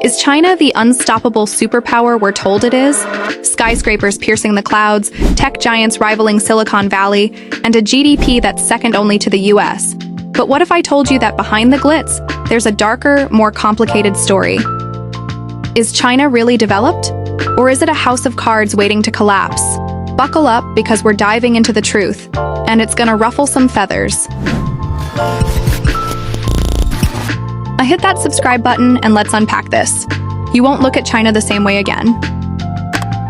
Is China the unstoppable superpower we're told it is? Skyscrapers piercing the clouds, tech giants rivaling Silicon Valley, and a GDP that's second only to the US. But what if I told you that behind the glitz, there's a darker, more complicated story? Is China really developed? Or is it a house of cards waiting to collapse? Buckle up, because we're diving into the truth, and it's gonna ruffle some feathers. Hit that subscribe button and let's unpack this. You won't look at China the same way again.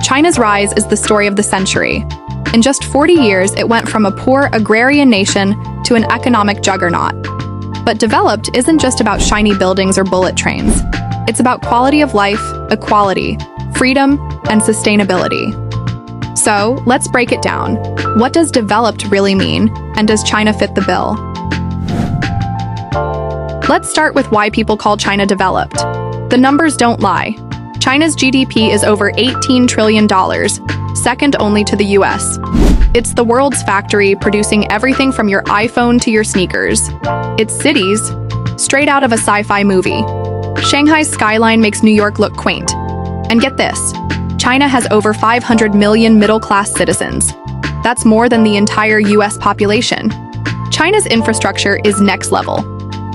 China's rise is the story of the century. In just 40 years, it went from a poor agrarian nation to an economic juggernaut. But developed isn't just about shiny buildings or bullet trains. It's about quality of life, equality, freedom, and sustainability. So, let's break it down. What does developed really mean, and does China fit the bill? Let's start with why people call China developed. The numbers don't lie. China's GDP is over $18 trillion, second only to the US. It's the world's factory, producing everything from your iPhone to your sneakers. Its cities, straight out of a sci-fi movie. Shanghai's skyline makes New York look quaint. And get this, China has over 500 million middle-class citizens. That's more than the entire US population. China's infrastructure is next level.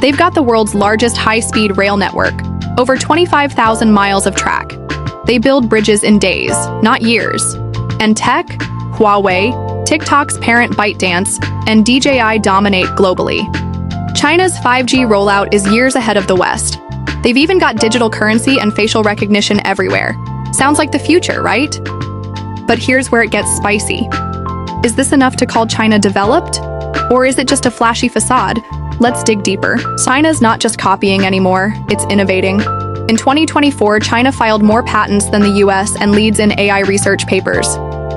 They've got the world's largest high-speed rail network, over 25,000 miles of track. They build bridges in days, not years. And tech, Huawei, TikTok's parent ByteDance, and DJI dominate globally. China's 5G rollout is years ahead of the West. They've even got digital currency and facial recognition everywhere. Sounds like the future, right? But here's where it gets spicy. Is this enough to call China developed? Or is it just a flashy facade? Let's dig deeper. China's not just copying anymore, it's innovating. In 2024, China filed more patents than the US and leads in AI research papers.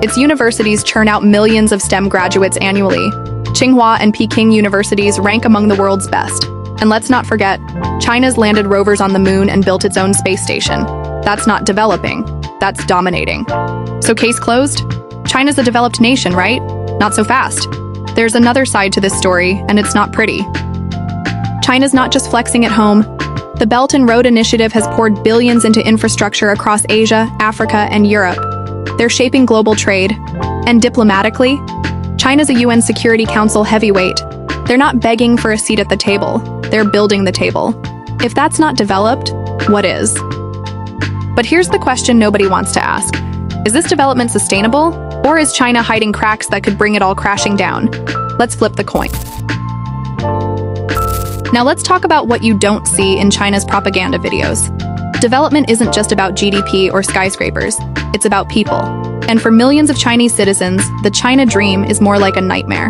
Its universities churn out millions of STEM graduates annually. Tsinghua and Peking universities rank among the world's best. And let's not forget, China's landed rovers on the moon and built its own space station. That's not developing, that's dominating. So case closed? China's a developed nation, right? Not so fast. There's another side to this story, and it's not pretty. China's not just flexing at home. The Belt and Road Initiative has poured billions into infrastructure across Asia, Africa, and Europe. They're shaping global trade. And diplomatically, China's a UN Security Council heavyweight. They're not begging for a seat at the table, they're building the table. If that's not developed, what is? But here's the question nobody wants to ask. Is this development sustainable? Or is China hiding cracks that could bring it all crashing down? Let's flip the coin. Now let's talk about what you don't see in China's propaganda videos. Development isn't just about GDP or skyscrapers, it's about people. And for millions of Chinese citizens, the China dream is more like a nightmare.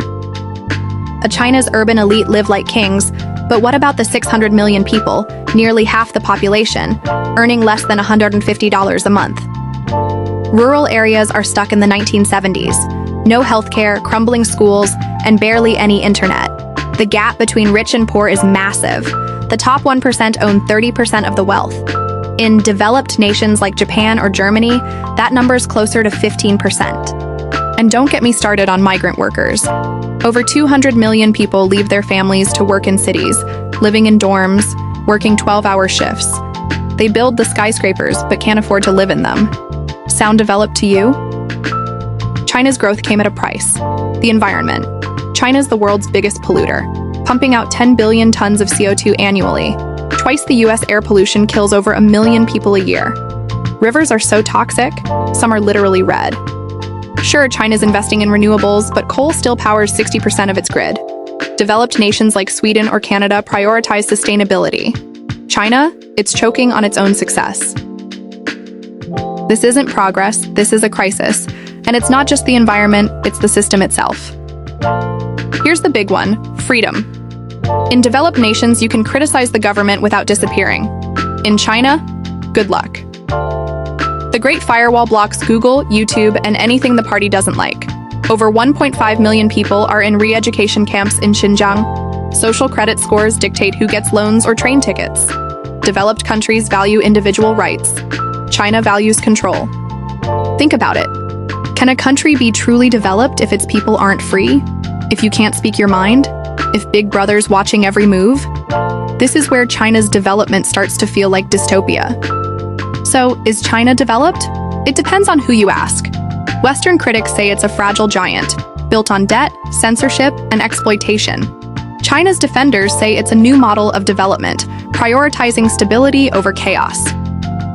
China's urban elite live like kings, but what about the 600 million people, nearly half the population, earning less than $150 a month? Rural areas are stuck in the 1970s. No healthcare, crumbling schools, and barely any internet. The gap between rich and poor is massive. The top 1% own 30% of the wealth. In developed nations like Japan or Germany, that number's closer to 15%. And don't get me started on migrant workers. Over 200 million people leave their families to work in cities, living in dorms, working 12-hour shifts. They build the skyscrapers but can't afford to live in them. Sound developed to you? China's growth came at a price. The environment. China's the world's biggest polluter, pumping out 10 billion tons of CO2 annually. Twice the US air pollution kills over 1 million people a year. Rivers are so toxic, some are literally red. Sure, China's investing in renewables, but coal still powers 60% of its grid. Developed nations like Sweden or Canada prioritize sustainability. China, it's choking on its own success. This isn't progress, this is a crisis. And it's not just the environment, it's the system itself. Here's the big one, freedom. In developed nations, you can criticize the government without disappearing. In China, good luck. The Great Firewall blocks Google, YouTube, and anything the party doesn't like. Over 1.5 million people are in re-education camps in Xinjiang. Social credit scores dictate who gets loans or train tickets. Developed countries value individual rights. China values control. Think about it. Can a country be truly developed if its people aren't free? If you can't speak your mind? If Big Brother's watching every move? This is where China's development starts to feel like dystopia. So, is China developed? It depends on who you ask. Western critics say it's a fragile giant, built on debt, censorship, and exploitation. China's defenders say it's a new model of development, prioritizing stability over chaos.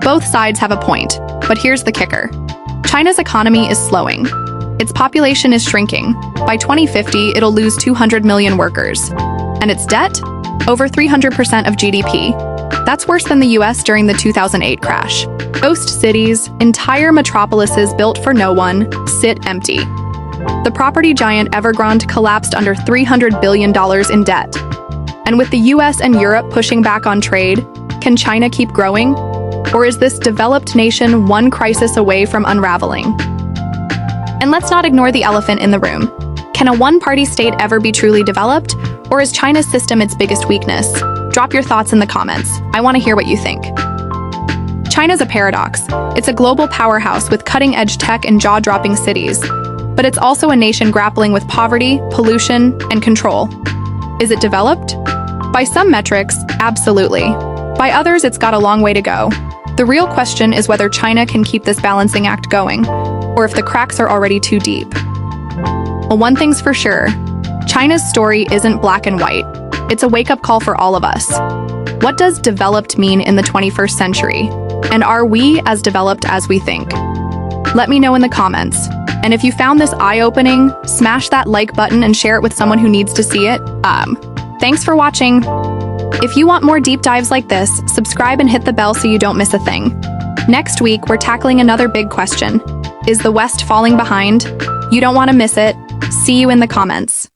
Both sides have a point, but here's the kicker. China's economy is slowing. Its population is shrinking. By 2050, it'll lose 200 million workers. And its debt? Over 300% of GDP. That's worse than the US during the 2008 crash. Ghost cities, entire metropolises built for no one, sit empty. The property giant Evergrande collapsed under $300 billion in debt. And with the US and Europe pushing back on trade, can China keep growing? Or is this developed nation one crisis away from unraveling? And let's not ignore the elephant in the room. Can a one-party state ever be truly developed? Or is China's system its biggest weakness? Drop your thoughts in the comments. I want to hear what you think. China's a paradox. It's a global powerhouse with cutting-edge tech and jaw-dropping cities. But it's also a nation grappling with poverty, pollution, and control. Is it developed? By some metrics, absolutely. By others, it's got a long way to go. The real question is whether China can keep this balancing act going, or if the cracks are already too deep. Well, one thing's for sure. China's story isn't black and white. It's a wake-up call for all of us. What does developed mean in the 21st century? And are we as developed as we think? Let me know in the comments. And if you found this eye-opening, smash that like button and share it with someone who needs to see it. Thanks for watching. If you want more deep dives like this, subscribe and hit the bell so you don't miss a thing. Next week, we're tackling another big question. Is the West falling behind? You don't want to miss it. See you in the comments.